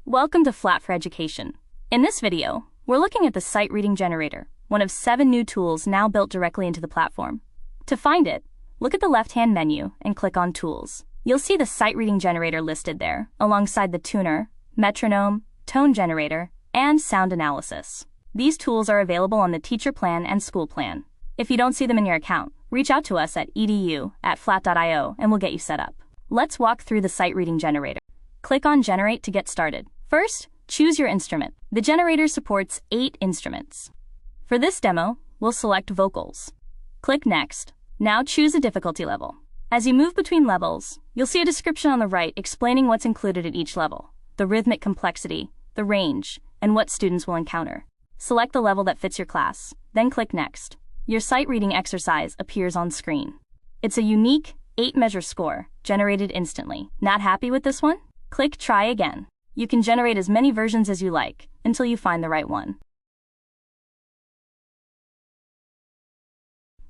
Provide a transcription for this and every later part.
Welcome to Flat for Education. In this video, we're looking at the Sight Reading Generator, one of 7 new tools now built directly into the platform. To find it, look at the left-hand menu and click on Tools. You'll see the Sight Reading Generator listed there, alongside the tuner, metronome, tone generator, and sound analysis. These tools are available on the teacher plan and school plan. If you don't see them in your account, reach out to us at edu@flat.io and we'll get you set up. Let's walk through the Sight Reading Generator. Click on Generate to get started. First, choose your instrument. The generator supports 8 instruments. For this demo, we'll select vocals. Click Next. Now choose a difficulty level. As you move between levels, you'll see a description on the right explaining what's included at each level, the rhythmic complexity, the range, and what students will encounter. Select the level that fits your class, then click Next. Your sight reading exercise appears on screen. It's a unique 8-measure score, generated instantly. Not happy with this one? Click Try Again. You can generate as many versions as you like, until you find the right one.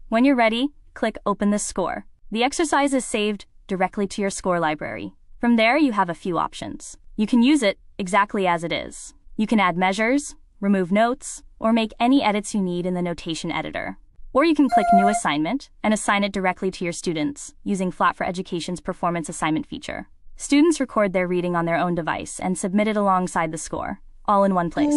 When you're ready, click Open the Score. The exercise is saved directly to your score library. From there, you have a few options. You can use it exactly as it is. You can add measures, remove notes, or make any edits you need in the notation editor. Or you can click New Assignment and assign it directly to your students using Flat for Education's Performance Assignment feature. Students record their reading on their own device and submit it alongside the score, all in one place.